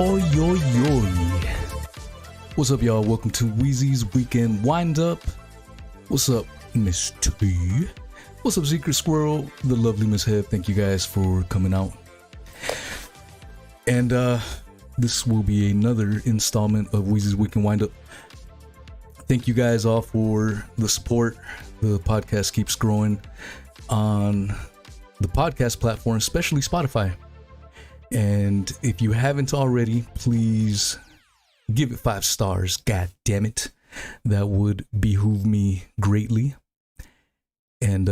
Oi, oi, oi. What's up, y'all? Welcome to Weezy's Weekend Wind-Up. What's up, Miss T? What's up, Secret Squirrel? The lovely Miss Hev. Thank you guys for coming out. And this will be another installment of Weezy's Weekend Wind-Up. Thank you guys all for the support. The podcast keeps growing on the podcast platform, especially Spotify. And if you haven't already, please give it 5 stars. God damn it. That would behoove me greatly. And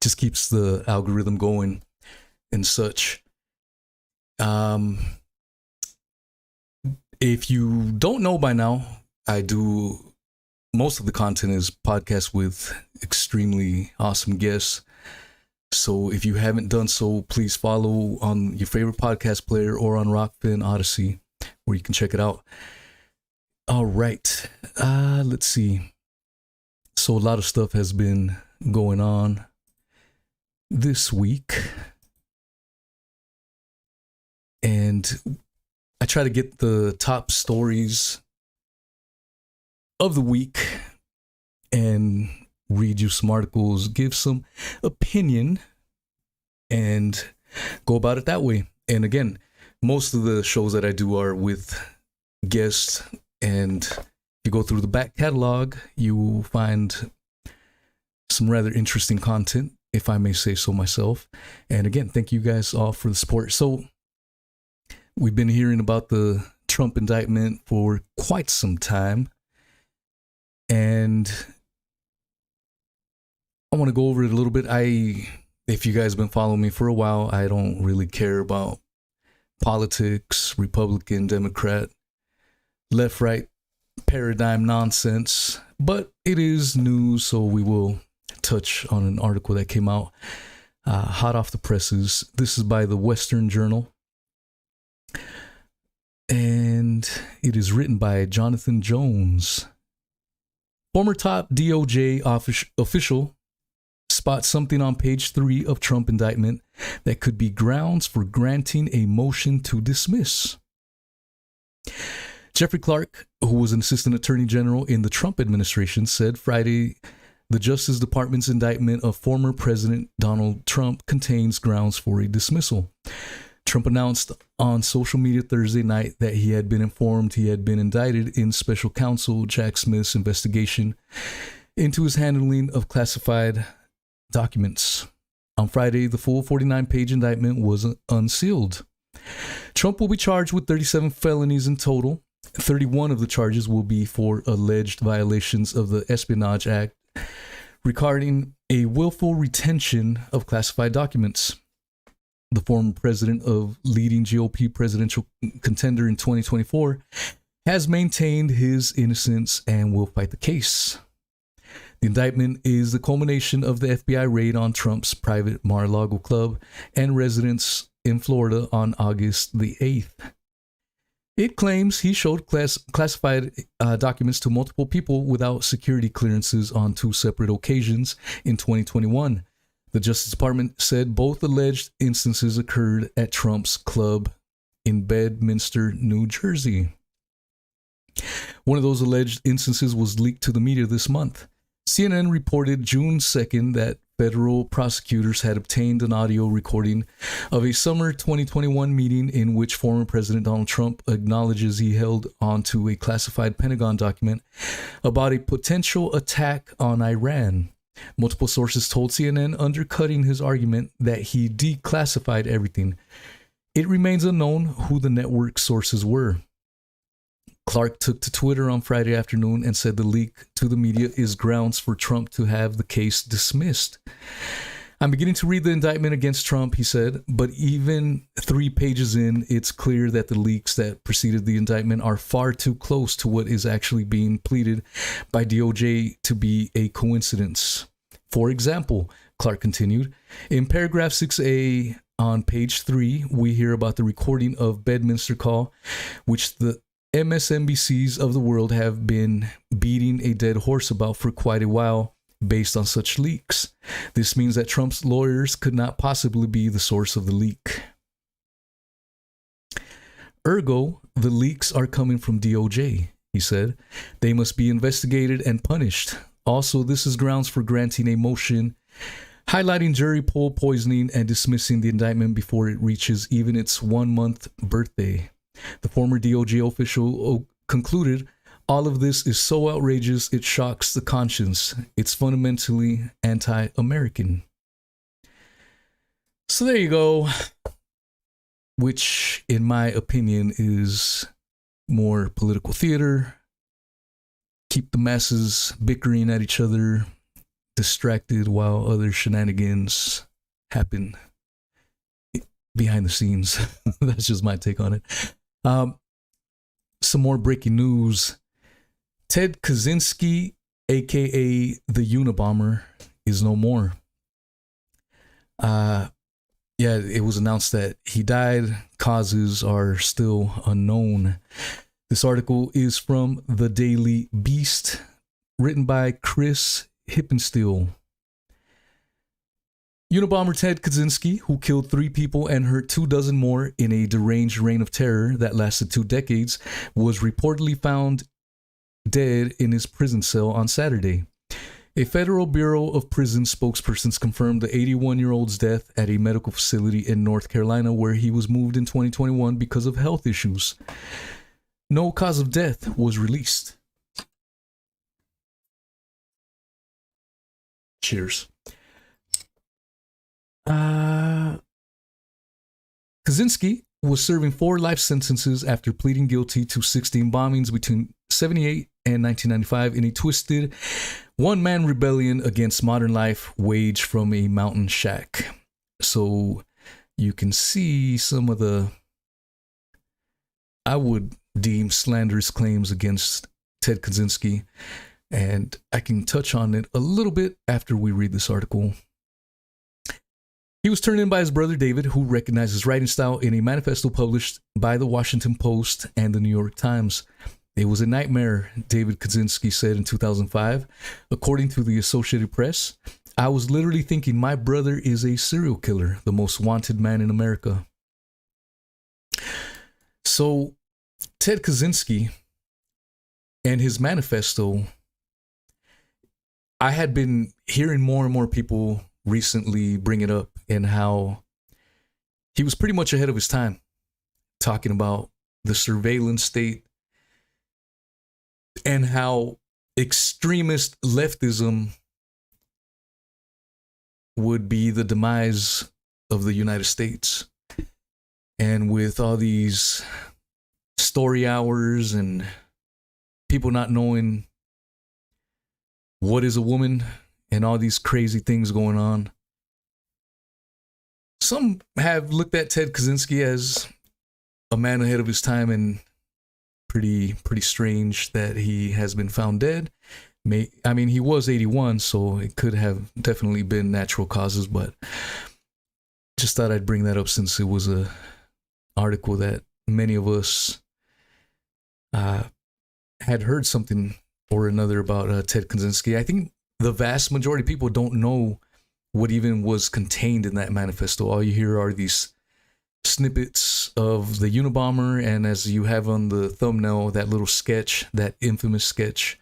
just keeps the algorithm going and such. If you don't know by now, most of the content is podcasts with extremely awesome guests. So if you haven't done so, please follow on your favorite podcast player or on Rockfin Odyssey, where you can check it out. All right. Let's see. So a lot of stuff has been going on this week. And I try to get the top stories of the week and read you some articles, give some opinion, and go about it that way. And again, most of the shows that I do are with guests, and if you go through the back catalog, you will find some rather interesting content, if I may say so myself. And again, thank you guys all for the support. So we've been hearing about the Trump indictment for quite some time, and I want to go over it a little bit. If you guys have been following me for a while, I don't really care about politics, Republican, Democrat, left, right, paradigm nonsense, but it is news, so we will touch on an article that came out hot off the presses. This is by the Western Journal, and it is written by Jonathan Jones. Former top DOJ official spots something on page 3 of Trump indictment that could be grounds for granting a motion to dismiss. Jeffrey Clark, who was an assistant attorney general in the Trump administration, said Friday the Justice Department's indictment of former President Donald Trump contains grounds for a dismissal. Trump announced on social media Thursday night that he had been informed he had been indicted in special counsel Jack Smith's investigation into his handling of classified documents. On Friday, the full 49-page indictment was unsealed. Trump will be charged with 37 felonies in total. 31 of the charges will be for alleged violations of the Espionage Act regarding a willful retention of classified documents. The former president of leading GOP presidential contender in 2024 has maintained his innocence and will fight the case. The indictment is the culmination of the FBI raid on Trump's private Mar-a-Lago club and residence in Florida on August the 8th. It claims he showed classified documents to multiple people without security clearances on 2 separate occasions in 2021. The Justice Department said both alleged instances occurred at Trump's club in Bedminster, New Jersey. One of those alleged instances was leaked to the media this month. CNN reported June 2nd that federal prosecutors had obtained an audio recording of a summer 2021 meeting in which former President Donald Trump acknowledges he held onto a classified Pentagon document about a potential attack on Iran. Multiple sources told CNN, undercutting his argument that he declassified everything. It remains unknown who the network sources were. Clark took to Twitter on Friday afternoon and said the leak to the media is grounds for Trump to have the case dismissed. I'm beginning to read the indictment against Trump, he said, but even 3 pages in, it's clear that the leaks that preceded the indictment are far too close to what is actually being pleaded by DOJ to be a coincidence. For example, Clark continued, in paragraph 6A on page 3, we hear about the recording of Bedminster call, which the MSNBCs of the world have been beating a dead horse about for quite a while based on such leaks. This means that Trump's lawyers could not possibly be the source of the leak. Ergo, the leaks are coming from DOJ, he said. They must be investigated and punished. Also, this is grounds for granting a motion highlighting jury pool poisoning and dismissing the indictment before it reaches even its 1-month birthday. The former DOJ official concluded, all of this is so outrageous it shocks the conscience. It's fundamentally anti-American. So there you go. Which, in my opinion, is more political theater. Keep the masses bickering at each other, distracted while other shenanigans happen behind the scenes. That's just my take on it. Some more breaking news. Ted Kaczynski, aka the Unibomber, is no more. It was announced that he died. Causes are still unknown. This article is from The Daily Beast, written by Chris Hippensteel. Unibomber Ted Kaczynski, who killed 3 people and hurt 24 more in a deranged reign of terror that lasted 2 decades, was reportedly found dead in his prison cell on Saturday. A Federal Bureau of Prisons spokesperson confirmed the 81-year-old's death at a medical facility in North Carolina where he was moved in 2021 because of health issues. No cause of death was released. Cheers. Kaczynski was serving 4 life sentences after pleading guilty to 16 bombings between 1978 and 1995 in a twisted one-man rebellion against modern life waged from a mountain shack. So you can see some of the, I would deem, slanderous claims against Ted Kaczynski, and I can touch on it a little bit after we read this article. He was turned in by his brother David, who recognized his writing style in a manifesto published by the Washington Post and the New York Times. It was a nightmare, David Kaczynski said in 2005. According to the Associated Press, I was literally thinking my brother is a serial killer, the most wanted man in America. So, Ted Kaczynski and his manifesto, I had been hearing more and more people recently bring it up and how he was pretty much ahead of his time, talking about the surveillance state and how extremist leftism would be the demise of the United States. And with all these story hours and people not knowing what is a woman and all these crazy things going on, some have looked at Ted Kaczynski as a man ahead of his time, and pretty strange that he has been found dead. He was 81, so it could have definitely been natural causes, but just thought I'd bring that up since it was a article that many of us had heard something or another about Ted Kaczynski. I think the vast majority of people don't know what even was contained in that manifesto. All you hear are these snippets of the Unibomber, and as you have on the thumbnail, that little sketch, that infamous sketch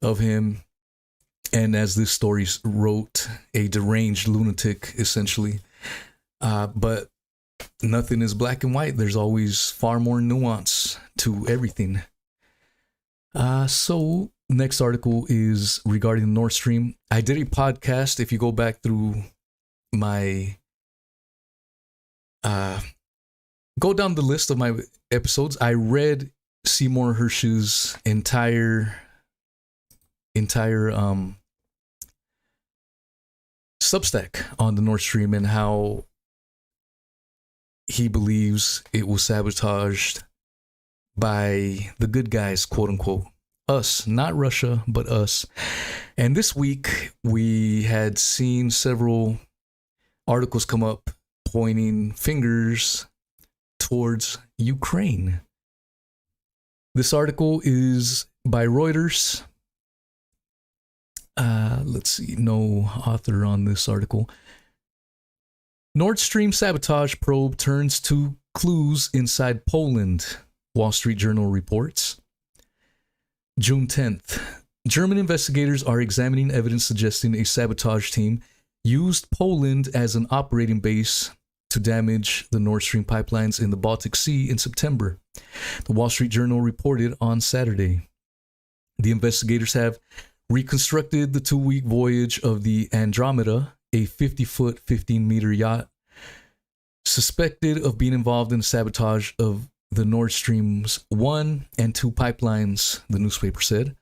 of him, and as this story wrote, a deranged lunatic, essentially. But nothing is black and white. There's always far more nuance to everything. So next article is regarding Nordstream. I did a podcast. If you go back through my go down the list of my episodes, I read Seymour Hersh's entire Substack on the Nordstream and how he believes it was sabotaged by the good guys, quote unquote. Us, not Russia, but us. And this week we had seen several articles come up pointing fingers towards Ukraine. This article is by Reuters. Let's see, no author on this article. Nord Stream sabotage probe turns to clues inside Poland, Wall Street Journal reports. June 10th. German investigators are examining evidence suggesting a sabotage team used Poland as an operating base to damage the Nordstream pipelines in the Baltic Sea in September. The Wall Street Journal reported on Saturday. The investigators have reconstructed the 2-week voyage of the Andromeda, a 50-foot, 15-meter yacht suspected of being involved in the sabotage of the Nord Streams 1 and 2 pipelines, the newspaper said.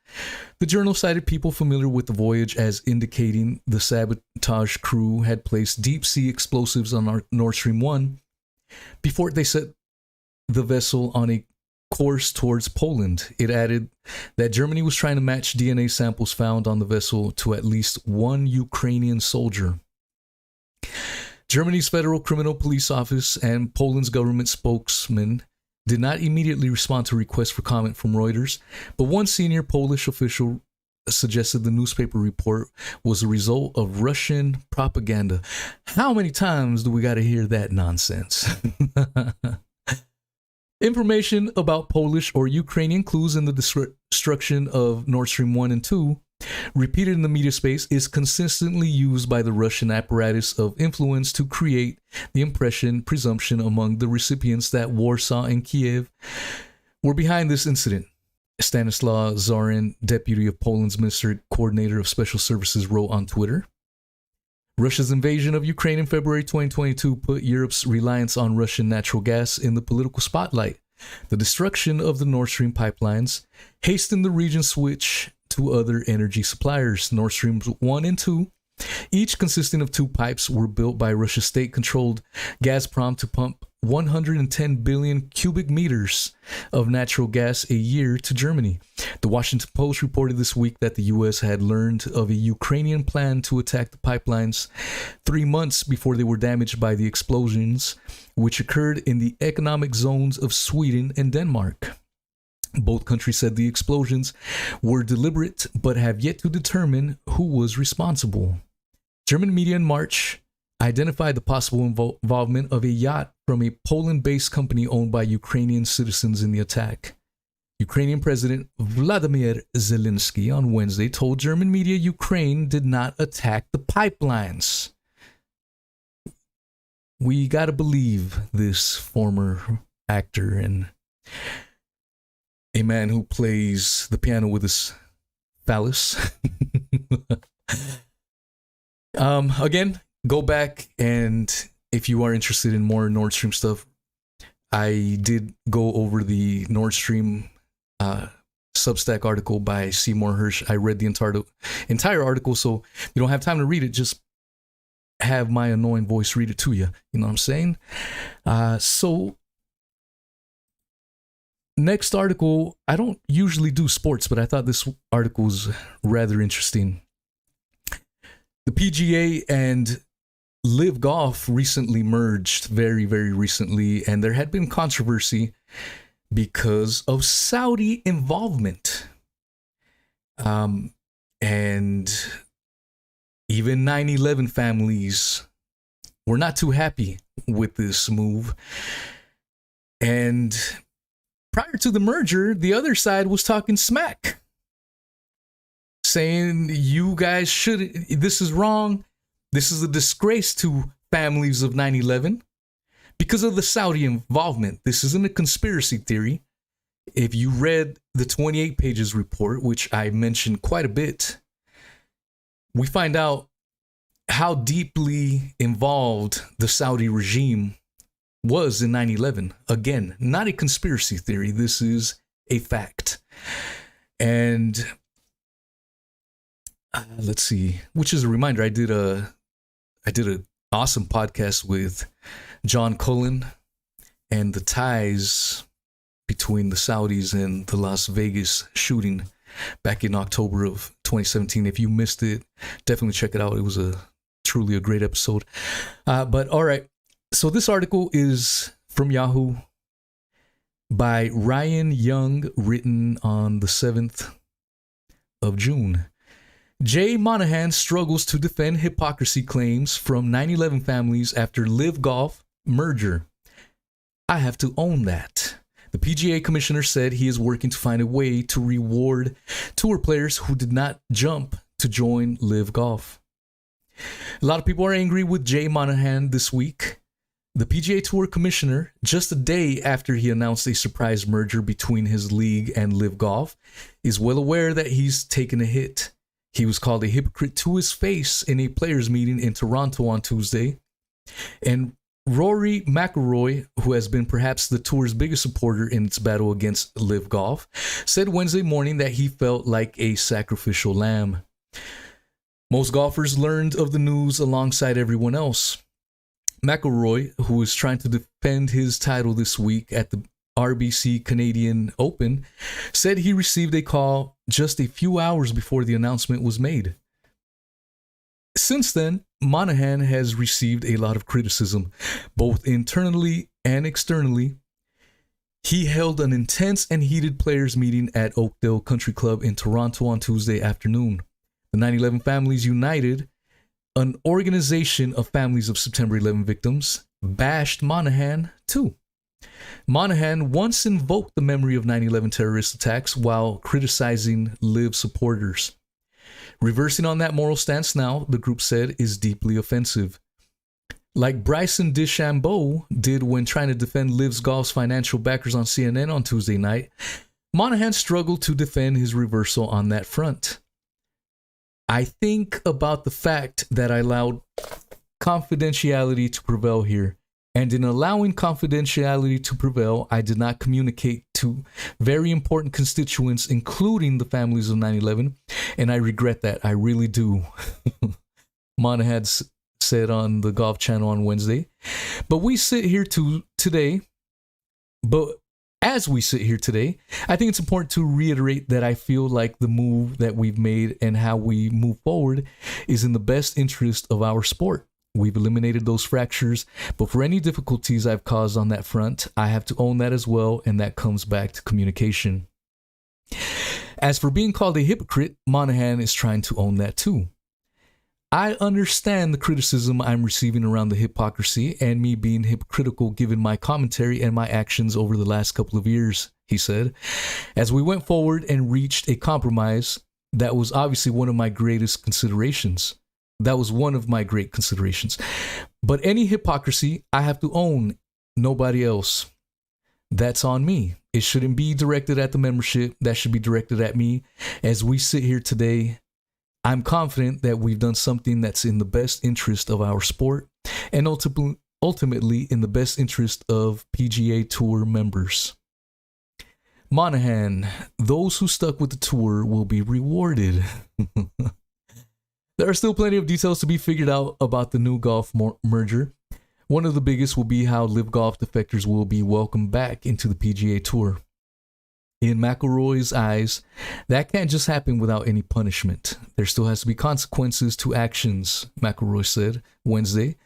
The journal cited people familiar with the voyage as indicating the sabotage crew had placed deep-sea explosives on Nord Stream 1 before they set the vessel on a course towards Poland. It added that Germany was trying to match DNA samples found on the vessel to at least one Ukrainian soldier. Germany's Federal Criminal Police Office and Poland's government spokesman did not immediately respond to requests for comment from Reuters, but one senior Polish official suggested the newspaper report was a result of Russian propaganda. How many times do we got to hear that nonsense? Information about Polish or Ukrainian clues in the destruction of Nord Stream 1 and 2, repeated in the media space, is consistently used by the Russian apparatus of influence to create the presumption among the recipients that Warsaw and Kiev were behind this incident. Stanislaw Zarin, deputy of Poland's Minister Coordinator of Special Services, wrote on Twitter. Russia's invasion of Ukraine in February 2022 put Europe's reliance on Russian natural gas in the political spotlight. The destruction of the Nord Stream pipelines hastened the region's switch to other energy suppliers. Nord Streams 1 and 2, each consisting of 2 pipes, were built by Russia's state-controlled Gazprom to pump 110 billion cubic meters of natural gas a year to Germany. The Washington Post reported this week that the U.S. had learned of a Ukrainian plan to attack the pipelines 3 months before they were damaged by the explosions, which occurred in the economic zones of Sweden and Denmark. Both countries said the explosions were deliberate, but have yet to determine who was responsible. German media in March identified the possible involvement of a yacht from a Poland-based company owned by Ukrainian citizens in the attack. Ukrainian President Vladimir Zelensky on Wednesday told German media Ukraine did not attack the pipelines. We got to believe this former actor and a man who plays the piano with his phallus. Again, go back, and if you are interested in more Nord Stream stuff, I did go over the Nord Stream Substack article by Seymour Hersh. I read the entire article, so if you don't have time to read it, just have my annoying voice read it to you. You know what I'm saying? So next article, I don't usually do sports, but I thought this article was rather interesting. The PGA and Live Golf recently merged, very, very recently, and there had been controversy because of Saudi involvement. And even 9/11 families were not too happy with this move. And prior to the merger, the other side was talking smack, saying, you guys this is wrong. This is a disgrace to families of 9/11 because of the Saudi involvement. This isn't a conspiracy theory. If you read the 28 pages report, which I mentioned quite a bit, we find out how deeply involved the Saudi regime was in 9/11. Again, not a conspiracy theory. This is a fact. And let's see, which is a reminder. I did an awesome podcast with John Cullen and the ties between the Saudis and the Las Vegas shooting back in October of 2017. If you missed it, definitely check it out. It was truly a great episode. But all right. So this article is from Yahoo by Ryan Young, written on the 7th of June. Jay Monahan struggles to defend hypocrisy claims from 9/11 families after Live Golf merger. I have to own that. The PGA commissioner said he is working to find a way to reward tour players who did not jump to join Live Golf. A lot of people are angry with Jay Monahan this week. The PGA Tour commissioner, just a day after he announced a surprise merger between his league and Live Golf, is well aware that he's taken a hit. He was called a hypocrite to his face in a players' meeting in Toronto on Tuesday. And Rory McIlroy, who has been perhaps the tour's biggest supporter in its battle against Live Golf, said Wednesday morning that he felt like a sacrificial lamb. Most golfers learned of the news alongside everyone else. McIlroy, who is trying to defend his title this week at the RBC Canadian Open, said he received a call just a few hours before the announcement was made. Since then, Monahan has received a lot of criticism, both internally and externally. He held an intense and heated players' meeting at Oakdale Country Club in Toronto on Tuesday afternoon. The 9/11 Families United, an organization of families of September 11 victims, bashed Monahan too. Monahan once invoked the memory of 9/11 terrorist attacks while criticizing Live supporters. Reversing on that moral stance now, the group said, is deeply offensive. Like Bryson DeChambeau did when trying to defend Live Golf's financial backers on CNN on Tuesday night, Monahan struggled to defend his reversal on that front. I think about the fact that I allowed confidentiality to prevail here. And in allowing confidentiality to prevail, I did not communicate to very important constituents, including the families of 9/11. And I regret that. I really do. Monahan said on the Golf Channel on Wednesday. But as we sit here today, I think it's important to reiterate that I feel like the move that we've made and how we move forward is in the best interest of our sport. We've eliminated those fractures, but for any difficulties I've caused on that front, I have to own that as well, and that comes back to communication. As for being called a hypocrite, Monahan is trying to own that too. I understand the criticism I'm receiving around the hypocrisy and me being hypocritical given my commentary and my actions over the last couple of years, he said. As we went forward and reached a compromise, that was obviously one of my greatest considerations. That was one of my great considerations. But any hypocrisy, I have to own, nobody else. That's on me. It shouldn't be directed at the membership. That should be directed at me. As we sit here today, I'm confident that we've done something that's in the best interest of our sport and ultimately in the best interest of PGA Tour members. Monahan, those who stuck with the tour will be rewarded. There are still plenty of details to be figured out about the new golf merger. One of the biggest will be how Live Golf defectors will be welcomed back into the PGA Tour. In McIlroy's eyes, that can't just happen without any punishment. There still has to be consequences to actions, McIlroy said Wednesday.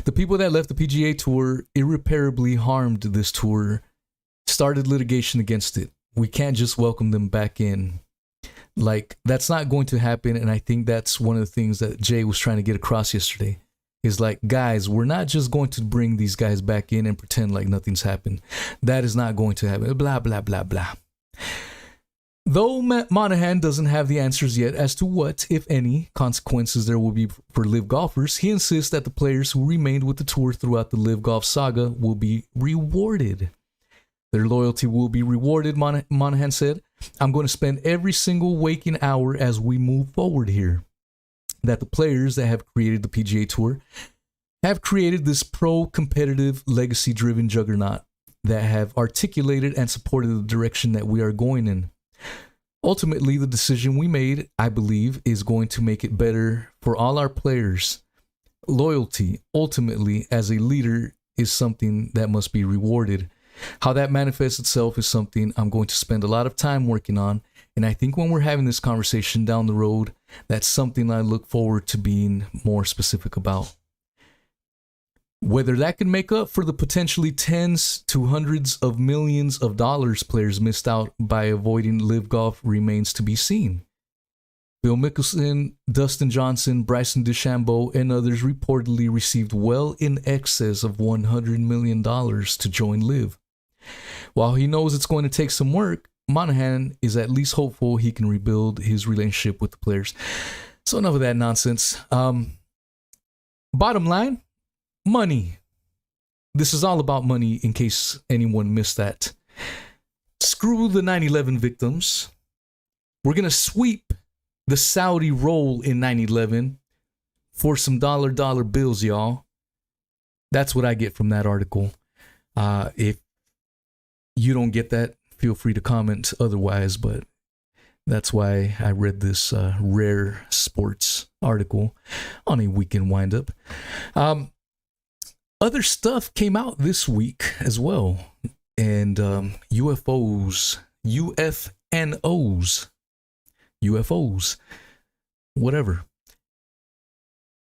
The people that left the PGA Tour irreparably harmed this tour, started litigation against it. We can't just welcome them back in. Like, that's not going to happen, and I think that's one of the things that Jay was trying to get across yesterday. Is like, guys, we're not just going to bring these guys back in and pretend like nothing's happened. That is not going to happen. Blah, blah, blah, blah. Though Monahan doesn't have the answers yet as to what, if any, consequences there will be for Live golfers, he insists that the players who remained with the tour throughout the Live Golf saga will be rewarded. Their loyalty will be rewarded, Monahan said. I'm going to spend every single waking hour as we move forward here. That the players that have created the PGA Tour have created this pro-competitive, legacy-driven juggernaut that have articulated and supported the direction that we are going in. Ultimately, the decision we made, I believe, is going to make it better for all our players. Loyalty, ultimately, as a leader, is something that must be rewarded. How that manifests itself is something I'm going to spend a lot of time working on. And I think when we're having this conversation down the road, that's something I look forward to being more specific about. Whether that can make up for the potentially tens to hundreds of millions of dollars players missed out by avoiding Live Golf remains to be seen. Bill Mickelson, Dustin Johnson, Bryson DeChambeau, and others reportedly received well in excess of $100 million to join LIV. While he knows it's going to take some work, Monahan is at least hopeful he can rebuild his relationship with the players. So enough of that nonsense. Bottom line, money. This is all about money, in case anyone missed that. Screw the 9/11 victims. We're going to sweep the Saudi roll in 9/11 for some dollar bills, y'all. That's what I get from that article. If you don't get that, feel free to comment otherwise, but that's why I read this rare sports article on a weekend windup. Other stuff came out this week as well. And UFOs, whatever.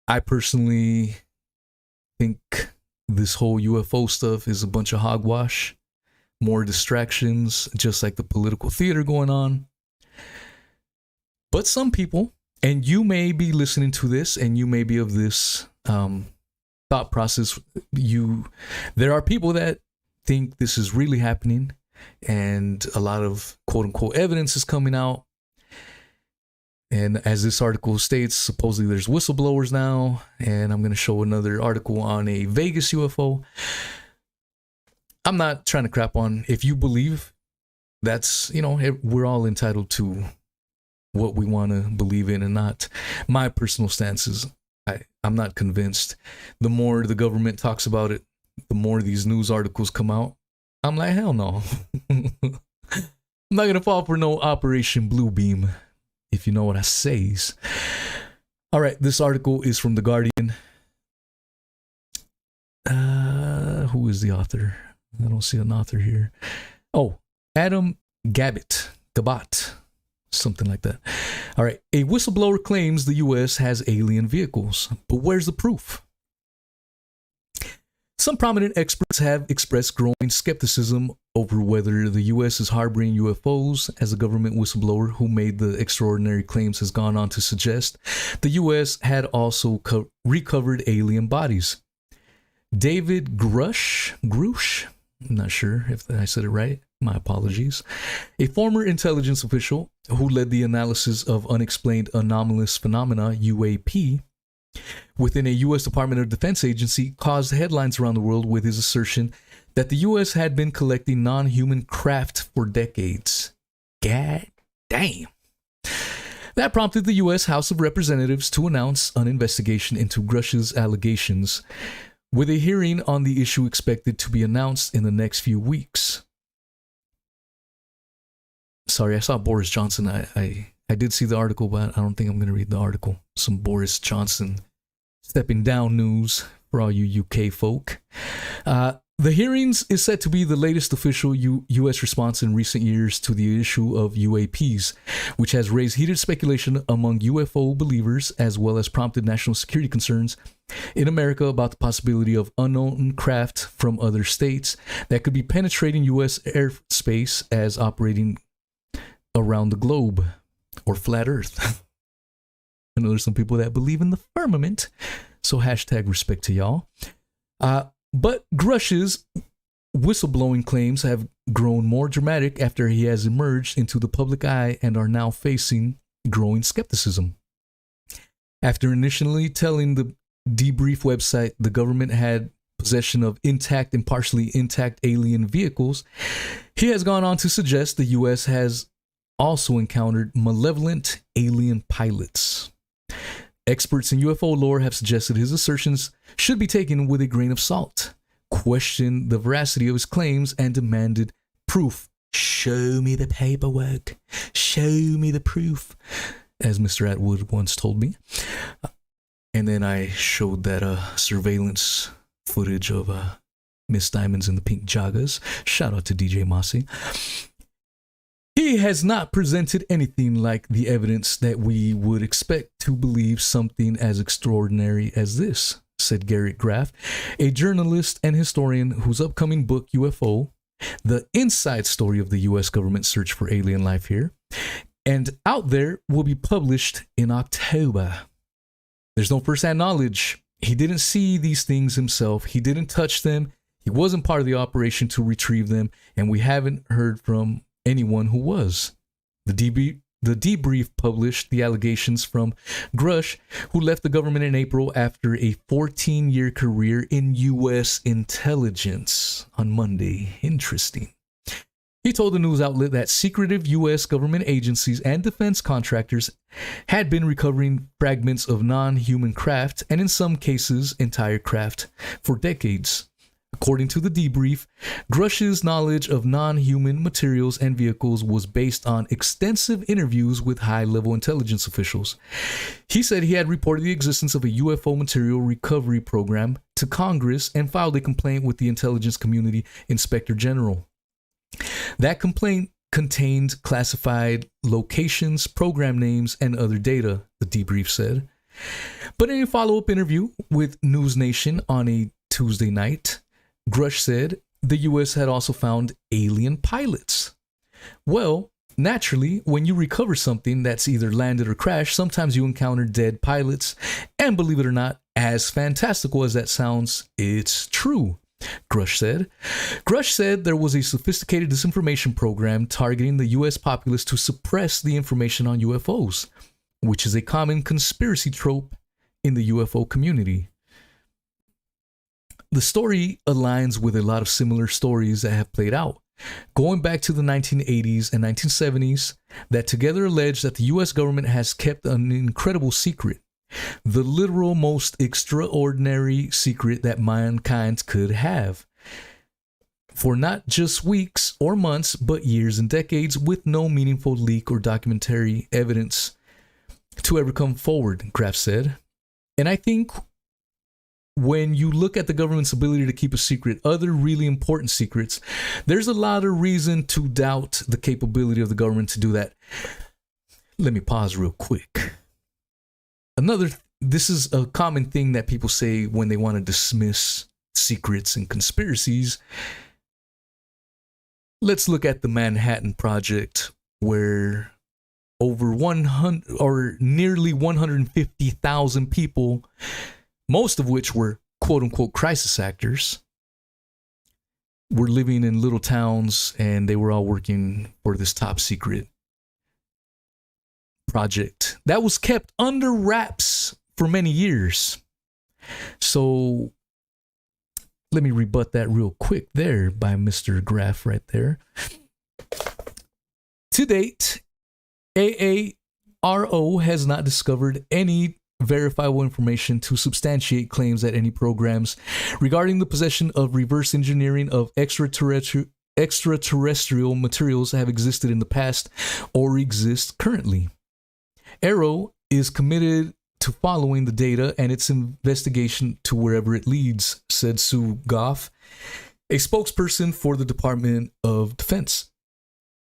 I personally think this whole UFO stuff is a bunch of hogwash, more distractions, just like the political theater going on. But some people, and you may be listening to this, and you may be of this thought process, there are people that think this is really happening, and a lot of quote-unquote evidence is coming out. And as this article states, supposedly there's whistleblowers now, and I'm going to show another article on a Vegas UFO. I'm not trying to crap on if you believe. That's, we're all entitled to what we want to believe in and not. My personal stance is I'm not convinced. The more the government talks about it, the more these news articles come out. I'm like, hell no. I'm not going to fall for no Operation Bluebeam, if you know what I says. All right, this article is from The Guardian. Who is the author? I don't see an author here. Oh, Adam Gabat, something like that. All right, a whistleblower claims the U.S. has alien vehicles, but where's the proof? Some prominent experts have expressed growing skepticism over whether the U.S. is harboring UFOs, as a government whistleblower who made the extraordinary claims has gone on to suggest the U.S. had also recovered alien bodies. David Grush, I'm not sure if I said it right, my apologies, a former intelligence official who led the analysis of unexplained anomalous phenomena, UAP, within a U.S. Department of Defense agency, caused headlines around the world with his assertion that the U.S. had been collecting non-human craft for decades. God damn. That prompted the U.S. House of Representatives to announce an investigation into Grush's allegations, with a hearing on the issue expected to be announced in the next few weeks. Sorry, I saw Boris Johnson. I did see the article, but I don't think I'm going to read the article. Some Boris Johnson stepping down news for all you UK folk. The hearings is set to be the latest official U.S. response in recent years to the issue of UAPs, which has raised heated speculation among UFO believers, as well as prompted national security concerns in America about the possibility of unknown craft from other states that could be penetrating U.S. airspace as operating around the globe, or flat Earth. I know there's some people that believe in the firmament, so hashtag respect to y'all. But Grush's whistleblowing claims have grown more dramatic after he has emerged into the public eye and are now facing growing skepticism. After initially telling the debrief website the government had possession of intact and partially intact alien vehicles, he has gone on to suggest the U.S. has also encountered malevolent alien pilots. Experts in UFO lore have suggested his assertions should be taken with a grain of salt, questioned the veracity of his claims, and demanded proof. Show me the paperwork. Show me the proof, as Mr. Atwood once told me. And then I showed that surveillance footage of Miss Diamonds in the pink joggers. Shout out to DJ Mossy. He has not presented anything like the evidence that we would expect to believe something as extraordinary as this, said Garrett Graff, a journalist and historian whose upcoming book, UFO, The Inside Story of the U.S. Government Search for Alien Life Here, and Out There will be published in October. There's no first-hand knowledge. He didn't see these things himself. He didn't touch them. He wasn't part of the operation to retrieve them, and we haven't heard from anyone who was. The debrief published the allegations from Grush, who left the government in April after a 14-year career in U.S. intelligence on Monday. Interesting. He told the news outlet that secretive U.S. government agencies and defense contractors had been recovering fragments of non-human craft, and in some cases, entire craft, for decades. According to the debrief, Grush's knowledge of non-human materials and vehicles was based on extensive interviews with high-level intelligence officials. He said he had reported the existence of a UFO material recovery program to Congress and filed a complaint with the Intelligence Community Inspector General. That complaint contained classified locations, program names, and other data, the debrief said. But in a follow-up interview with News Nation on a Tuesday night, Grush said the U.S. had also found alien pilots. Well, naturally, when you recover something that's either landed or crashed, sometimes you encounter dead pilots. And believe it or not, as fantastical as that sounds, it's true, Grush said. Grush said there was a sophisticated disinformation program targeting the U.S. populace to suppress the information on UFOs, which is a common conspiracy trope in the UFO community. The story aligns with a lot of similar stories that have played out, going back to the 1980s and 1970s, that together allege that the U.S. government has kept an incredible secret, the literal most extraordinary secret that mankind could have, for not just weeks or months, but years and decades, with no meaningful leak or documentary evidence to ever come forward, Graff said. And I think when you look at the government's ability to keep a secret, other really important secrets, there's a lot of reason to doubt the capability of the government to do that. Let me pause real quick. This is a common thing that people say when they want to dismiss secrets and conspiracies. Let's look at the Manhattan Project, where over 100 or nearly 150,000 people, most of which were quote-unquote crisis actors, were living in little towns, and they were all working for this top secret project that was kept under wraps for many years. So let me rebut that real quick there by Mr. Graff right there. To date, AARO has not discovered any verifiable information to substantiate claims that any programs regarding the possession of reverse engineering of extraterrestrial materials have existed in the past or exist currently. AARO is committed to following the data and its investigation to wherever it leads, said Sue Goff, a spokesperson for the Department of Defense.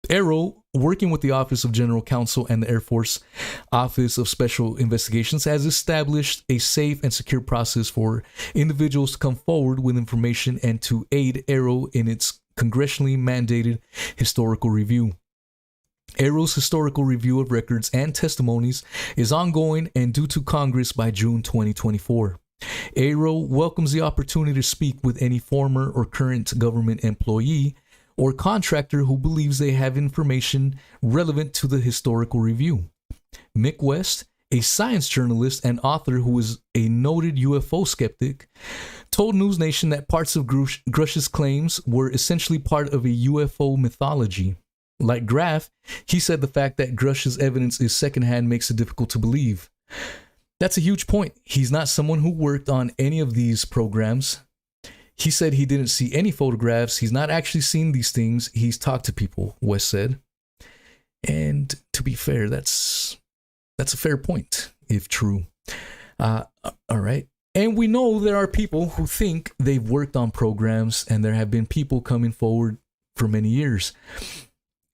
AARO, working with the Office of General Counsel and the Air Force Office of Special Investigations, has established a safe and secure process for individuals to come forward with information and to aid AARO in its congressionally mandated historical review. AARO's historical review of records and testimonies is ongoing and due to Congress by June 2024. AARO welcomes the opportunity to speak with any former or current government employee or contractor who believes they have information relevant to the historical review. Mick West, a science journalist and author who is a noted UFO skeptic, told News Nation that parts of Grush's claims were essentially part of a UFO mythology. Like Graff, he said the fact that Grush's evidence is secondhand makes it difficult to believe. That's a huge point. He's not someone who worked on any of these programs. He said he didn't see any photographs. He's not actually seen these things. He's talked to people, West said. And to be fair, that's a fair point, if true. All right. And we know there are people who think they've worked on programs, and there have been people coming forward for many years.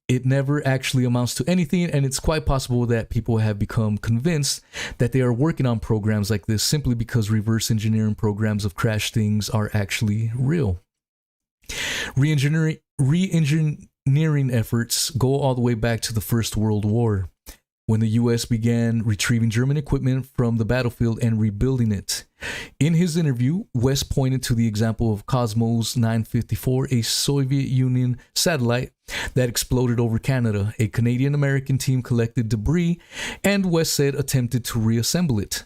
It never actually amounts to anything, and it's quite possible that people have become convinced that they are working on programs like this simply because reverse engineering programs of crash things are actually real. Re-engineering engineering efforts go all the way back to the First World War, when the U.S. began retrieving German equipment from the battlefield and rebuilding it. In his interview, West pointed to the example of Cosmos 954, a Soviet Union satellite that exploded over Canada. A Canadian-American team collected debris, and West said attempted to reassemble it.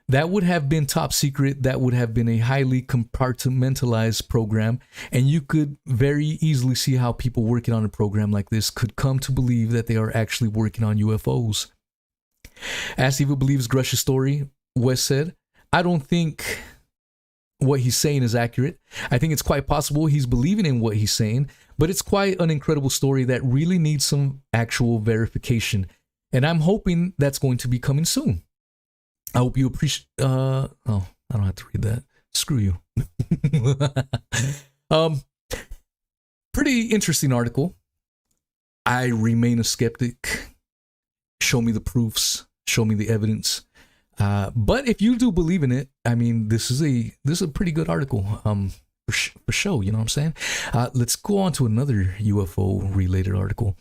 That would have been top secret. That would have been a highly compartmentalized program, and you could very easily see how people working on a program like this could come to believe that they are actually working on UFOs. Asked if he believes Grush's story, West said, "I don't think what he's saying is accurate. I think it's quite possible he's believing in what he's saying, but it's quite an incredible story that really needs some actual verification, and I'm hoping that's going to be coming soon. I hope you appreciate." I don't have to read that. Screw you. Pretty interesting article. I remain a skeptic. Show me the proofs. Show me the evidence. But if you do believe in it, I mean, this is a pretty good article. For show, you know what I'm saying? Let's go on to another UFO related article.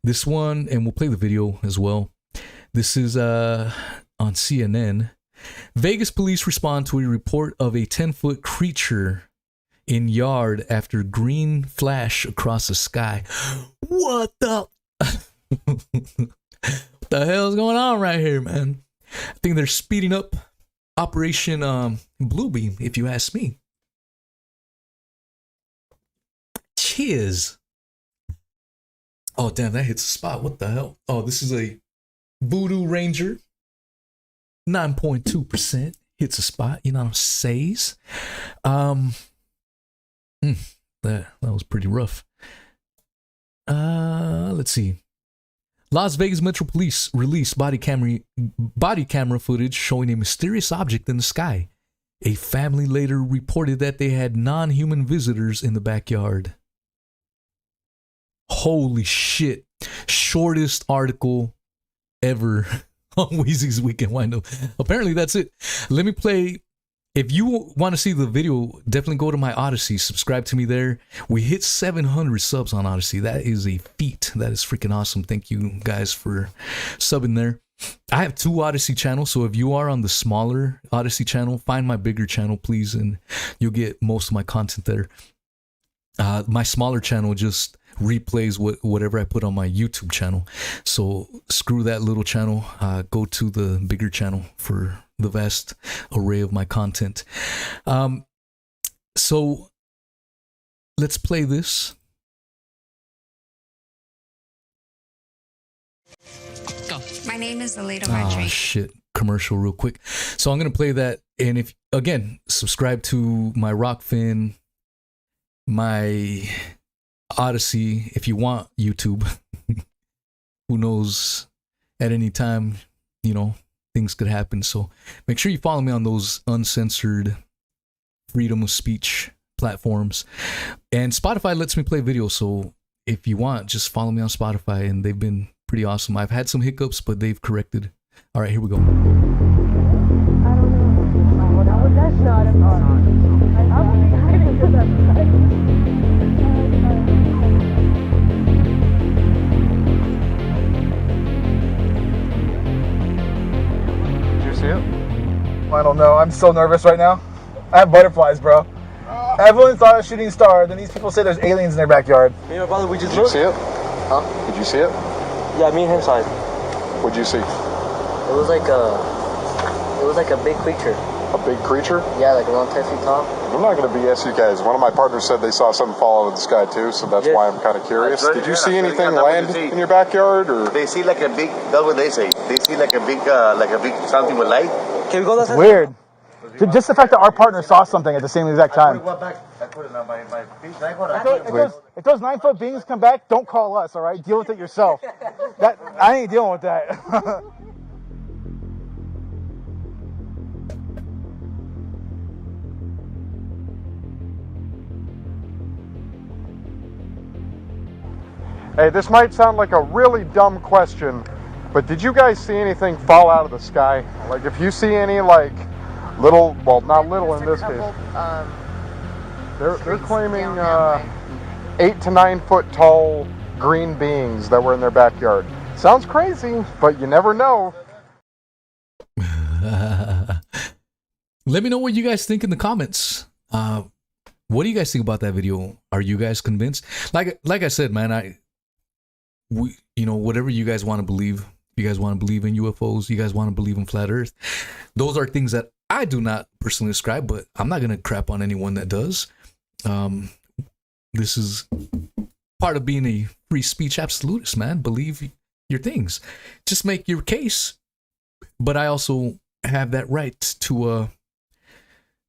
This one, and we'll play the video as well. This is on CNN. Vegas police respond to a report of a 10-foot creature in yard after green flash across the sky. What the hell is going on right here, man? I think they're speeding up Operation Bluebeam, if you ask me. Cheers. Oh, damn, that hits a spot. What the hell? Oh, this is a Voodoo Ranger. 9.2% hits a spot. You know what I'm saying? That was pretty rough. Let's see. Las Vegas Metro Police released body camera footage showing a mysterious object in the sky. A family later reported that they had non-human visitors in the backyard. Holy shit. Shortest article ever on Weezy's Weekend Windup. Apparently that's it. Let me play. If you want to see the video, definitely go to my Odyssey. Subscribe to me there. We hit 700 subs on Odyssey. That is a feat. That is freaking awesome. Thank you guys for subbing there. I have 2 Odyssey channels, so if you are on the smaller Odyssey channel, find my bigger channel, please, and you'll get most of my content there. My smaller channel just replays whatever I put on my YouTube channel. So screw that little channel. Go to the bigger channel for the vast array of my content. So let's play this. Go. My name is Alita Marjorie. Shit. Commercial real quick. So I'm going to play that. And if, again, subscribe to my Rockfin, my Odyssey, if you want YouTube. Who knows, at any time, you know, things could happen. So make sure you follow me on those uncensored freedom of speech platforms. And Spotify lets me play video, so if you want, just follow me on Spotify, and they've been pretty awesome. I've had some hiccups, but they've corrected. All right, here we go. I don't know. I'm so nervous right now. I have butterflies, bro. Everyone thought a shooting star. Then these people say there's aliens in their backyard. Me and my brother, we just Did you see it? Huh? Did you see it? Yeah, me and him saw it. What'd you see? It was like a big creature. A big creature? Yeah, like around 10 feet tall. I'm not going to BS you guys. One of my partners said they saw something fall out of the sky too, so that's why I'm kind of curious. Did you see anything land in your backyard, or? They see like a big. That's what they say. They see like a big something with light. Can we go that side? Weird. Just the fact that our partner saw something at the same exact time. I put it on my If those 9-foot beings come back, don't call us, all right? Deal with it yourself. I ain't dealing with that. Hey, this might sound like a really dumb question, but did you guys see anything fall out of the sky? Like, if you see any, like, little, well, not little in this case. They're claiming, 8 to 9 foot tall green beings that were in their backyard. Sounds crazy, but you never know. Let me know what you guys think in the comments. What do you guys think about that video? Are you guys convinced? Like I said, man, whatever you guys want to believe. You guys want to believe in UFOs, you guys want to believe in flat earth. Those are things that I do not personally ascribe, but I'm not going to crap on anyone that does. This is part of being a free speech absolutist, man. Believe your things. Just make your case. But I also have that right to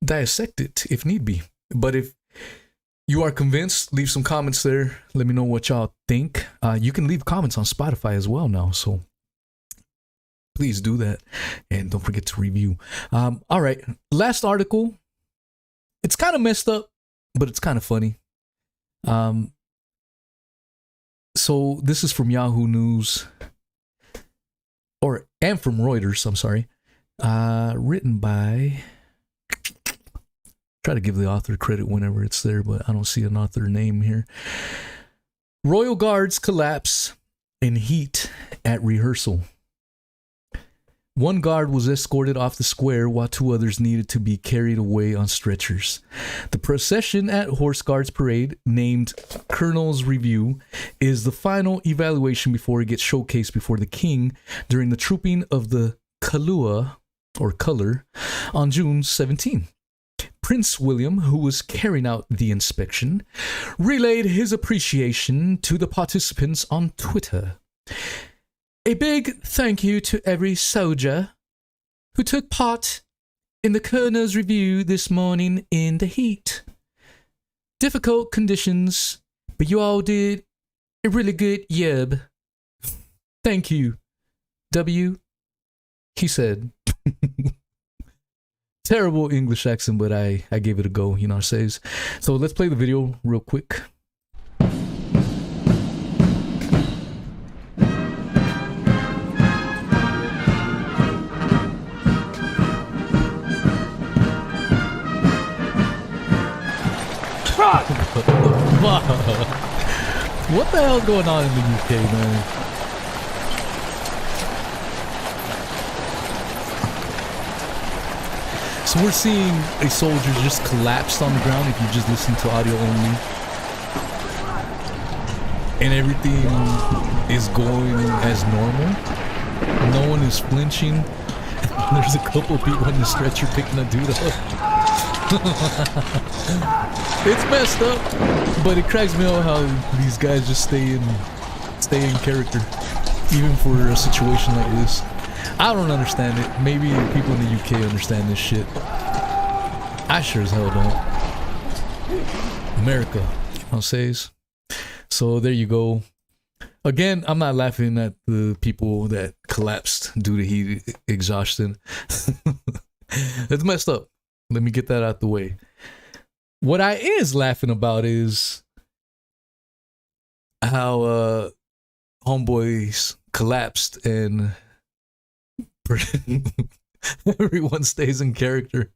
dissect it if need be. But if you are convinced, leave some comments there. Let me know what y'all think. You can leave comments on Spotify as well now, so please do that. And don't forget to review. All right, last article. It's kind of messed up, but it's kind of funny. So this is from Yahoo News, and from Reuters, I'm sorry. Written by, try to give the author credit whenever it's there, but I don't see an author name here. Royal Guards collapse in heat at rehearsal. One guard was escorted off the square while 2 others needed to be carried away on stretchers. The procession at Horse Guards Parade, named Colonel's Review, is the final evaluation before it gets showcased before the king during the trooping of the Kalua, or Color, on June 17. Prince William, who was carrying out the inspection, relayed his appreciation to the participants on Twitter. A big thank you to every soldier who took part in the Colonel's Review this morning in the heat. Difficult conditions, but you all did a really good job. Thank you, W, he said. Terrible English accent, but I gave it a go, you know what it says. So let's play the video real quick. What the hell's going on in the UK, man? So we're seeing a soldier just collapsed on the ground if you just listen to audio only. And everything is going as normal. No one is flinching. There's a couple people in the stretcher picking a dude up. It's messed up, but it cracks me up how these guys just stay in character, even for a situation like this. I don't understand it. Maybe people in the UK understand this shit. I sure as hell don't. America, you know what I'm saying? So there you go. Again, I'm not laughing at the people that collapsed due to heat exhaustion. It's messed up. Let me get that out the way. What I is laughing about is how homeboys collapsed and everyone stays in character.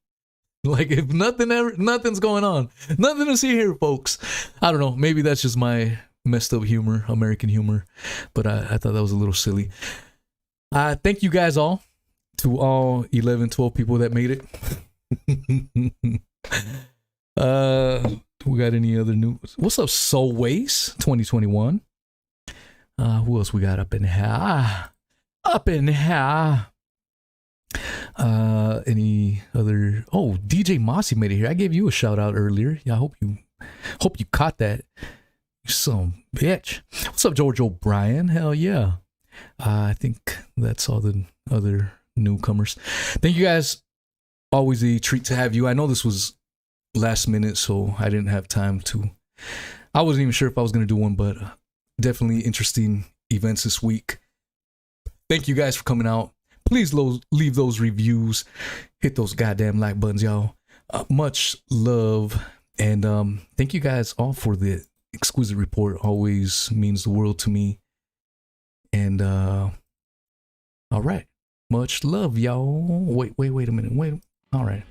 Like if nothing's going on, nothing to see here, folks. I don't know. Maybe that's just my messed up humor, American humor. But I thought that was a little silly. Thank you guys all, to all 11, 12 people that made it. We got any other news? What's up, Soulways 2021? Who else we got up in here? Any other? Oh, DJ Mossy made it here. I gave you a shout out earlier. Yeah, I hope you caught that. You some bitch. What's up, George O'Brien? Hell yeah. I think that's all the other newcomers. Thank you guys. Always a treat to have you. I know this was last minute, so I didn't have time to. I wasn't even sure if I was going to do one, but definitely interesting events this week. Thank you guys for coming out. Please leave those reviews. Hit those goddamn like buttons, y'all. Much love. And thank you guys all for the exquisite report. Always means the world to me. And all right. Much love, y'all. Wait a minute. All right.